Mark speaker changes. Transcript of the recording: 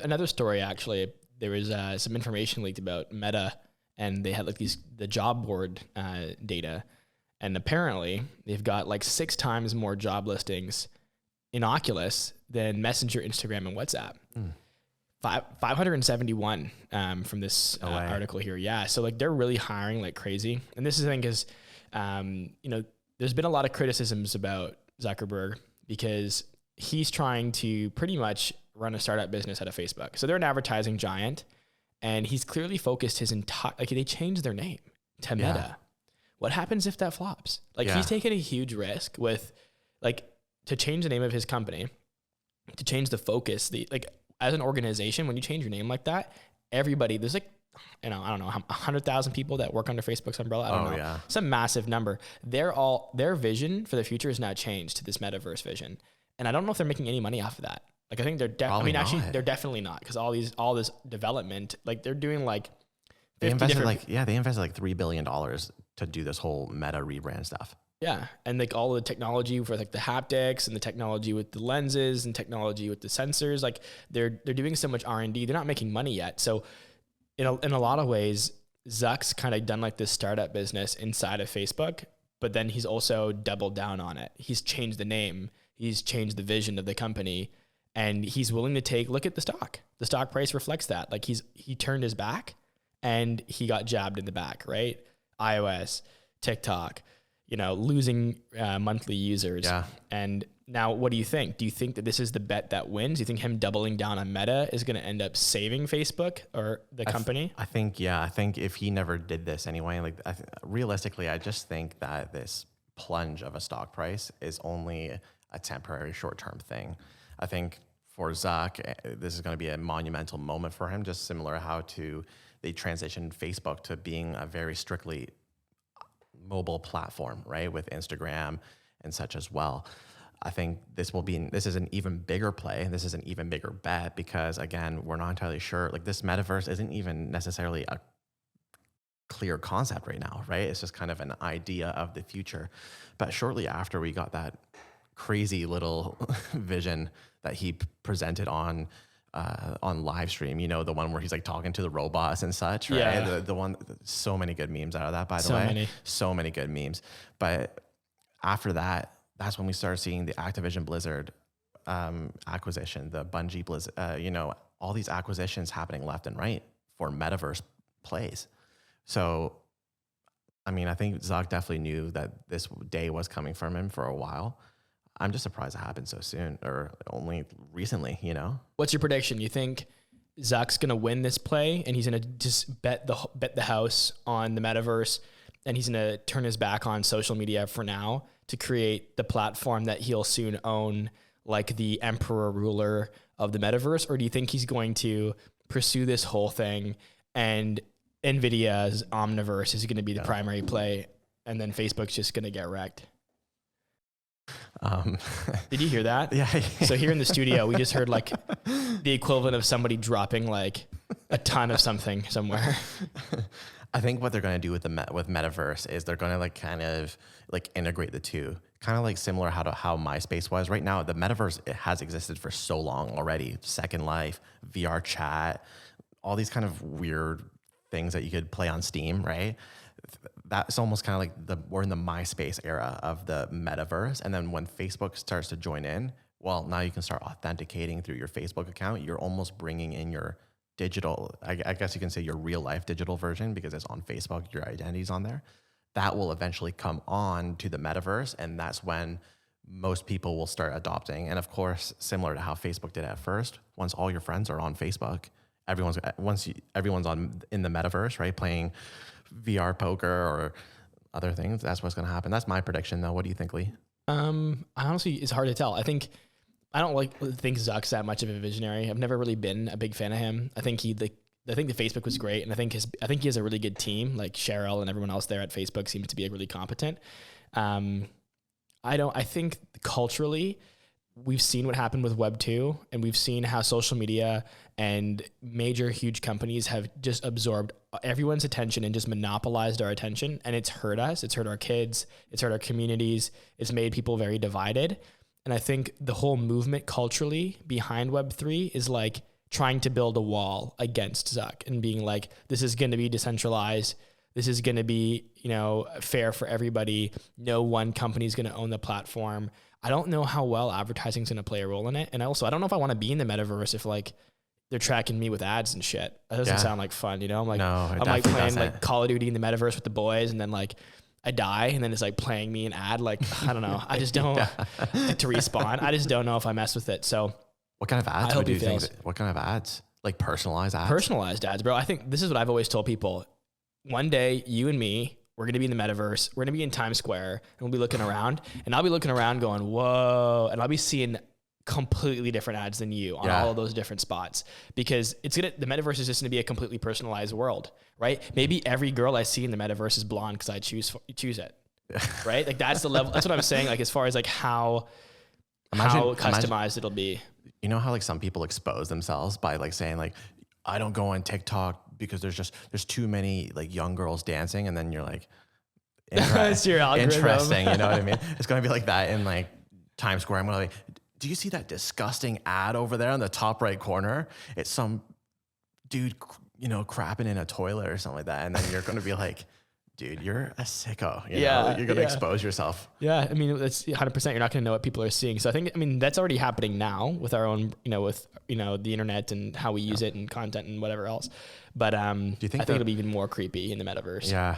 Speaker 1: another story, actually, there was some information leaked about Meta, and they had like the job board data. And apparently they've got like 6 times more job listings in Oculus than Messenger, Instagram, and WhatsApp. 571 from this article here. Yeah. So like they're really hiring like crazy. And this is the thing is, there's been a lot of criticisms about Zuckerberg because he's trying to pretty much run a startup business out of Facebook. So they're an advertising giant, and he's clearly focused his entire, like they changed their name to Meta. What happens if that flops? Like he's taken a huge risk with like to change the name of his company, to change the focus, as an organization, when you change your name like that, everybody, there's like, I don't know, 100,000 people that work under Facebook's umbrella. I don't know. Yeah. Some massive number. Their vision for the future is now changed to this metaverse vision. And I don't know if they're making any money off of that. Like I think they're they're definitely not, because all this development, like they're doing like
Speaker 2: they invested like $3 billion to do this whole Meta rebrand stuff.
Speaker 1: Yeah. And like all the technology for like the haptics and the technology with the lenses and technology with the sensors, like they're doing so much R&D. They're not making money yet. So in a lot of ways, Zuck's kind of done like this startup business inside of Facebook, but then he's also doubled down on it. He's changed the name. He's changed the vision of the company, and he's willing to look at the stock. The stock price reflects that. Like he turned his back and he got jabbed in the back, right? iOS, TikTok, losing monthly users. Yeah. And now what do you think? Do you think that this is the bet that wins? Do you think him doubling down on Meta is going to end up saving Facebook or the company?
Speaker 2: I think if he never did this anyway, like realistically, I just think that this plunge of a stock price is only a temporary short-term thing. I think for Zuck, this is going to be a monumental moment for him, just similar how they transitioned Facebook to being a very strictly mobile platform, right? With Instagram and such as well. I think this is an even bigger play. This is an even bigger bet because, again, we're not entirely sure. Like this metaverse isn't even necessarily a clear concept right now, right? It's just kind of an idea of the future. But shortly after we got that crazy little vision that he presented on live stream, the one where he's like talking to the robots and such, right? Yeah. The one, so many good memes out of that, by the way. So many good memes. But after that, that's when we started seeing the Activision Blizzard acquisition, the Bungie Blizzard, all these acquisitions happening left and right for metaverse plays. So, I mean, I think Zuck definitely knew that this day was coming from him for a while. I'm just surprised it happened so soon, or only recently,
Speaker 1: What's your prediction? You think Zuck's going to win this play and he's going to just bet the house on the metaverse, and he's going to turn his back on social media for now to create the platform that he'll soon own, like the emperor ruler of the metaverse? Or do you think he's going to pursue this whole thing and NVIDIA's Omniverse is going to be the primary play, and then Facebook's just going to get wrecked? Did you hear that?
Speaker 2: Yeah.
Speaker 1: So here in the studio, we just heard like the equivalent of somebody dropping like a ton of something somewhere.
Speaker 2: I think what they're going to do with Metaverse is they're going to like kind of like integrate the two, kind of like similar how MySpace was. Right now, the Metaverse, it has existed for so long already. Second Life, VR chat, all these kind of weird things that you could play on Steam, right? That's almost kind of like we're in the MySpace era of the Metaverse. And then when Facebook starts to join in, well, now you can start authenticating through your Facebook account. You're almost bringing in your digital, I guess you can say your real life digital version, because it's on Facebook, your identity's on there. That will eventually come on to the Metaverse, and that's when most people will start adopting. And of course, similar to how Facebook did at first, once all your friends are on Facebook, everyone's in the Metaverse, right, playing VR poker or other things. That's what's going to happen. That's my prediction, though. What do you think, Lee?
Speaker 1: Honestly, it's hard to tell. I don't think Zuck's that much of a visionary. I've never really been a big fan of him. I think the Facebook was great, and I think he has a really good team. Like Cheryl and everyone else there at Facebook seems to be really competent. I think culturally, we've seen what happened with Web 2, and we've seen how social media and major huge companies have just absorbed everyone's attention and just monopolized our attention, and it's hurt us. It's hurt our kids. It's hurt our communities. It's made people very divided. And I think the whole movement culturally behind Web 3 is like trying to build a wall against Zuck and being like, this is going to be decentralized. This is going to be, you know, fair for everybody. No one company is going to own the platform. I don't know how well advertising is going to play a role in it. And also, I don't know if I want to be in the metaverse if like they're tracking me with ads and shit. That doesn't sound like fun, you know? I'm like, I'm like playing like Call of Duty in the metaverse with the boys, and then like I die, and then it's like playing me an ad. Like, I don't know. I just don't like to respawn. I just don't know if I mess with it. So
Speaker 2: what kind of ads would you think? What kind of ads? Like personalized ads?
Speaker 1: Personalized ads, bro. I think this is what I've always told people. One day, you and me, we're going to be in the metaverse. We're going to be in Times Square, and we'll be looking around, and I'll be looking around going, whoa. And I'll be seeing completely different ads than you on all of those different spots, because the metaverse is just gonna be a completely personalized world, right? Maybe every girl I see in the metaverse is blonde because I choose it, right? Like that's the level. That's what I'm saying. Like as far as like how customized it'll be.
Speaker 2: You know how like some people expose themselves by like saying like, I don't go on TikTok because there's too many like young girls dancing, and then you're like,
Speaker 1: it's your algorithm.
Speaker 2: Interesting, you know what I mean? It's gonna be like that in like Times Square. I'm gonna like, do you see that disgusting ad over there in the top right corner? It's some dude, you know, crapping in a toilet or something like that. And then you're going to be like, dude, you're a sicko. You know? You're going to expose yourself.
Speaker 1: Yeah. I mean, that's 100%. You're not going to know what people are seeing. So I think, I mean, that's already happening now with our own, you know, with, you know, the internet and how we use it and content and whatever else. But do you think I think it'll be even more creepy in the metaverse.
Speaker 2: Yeah.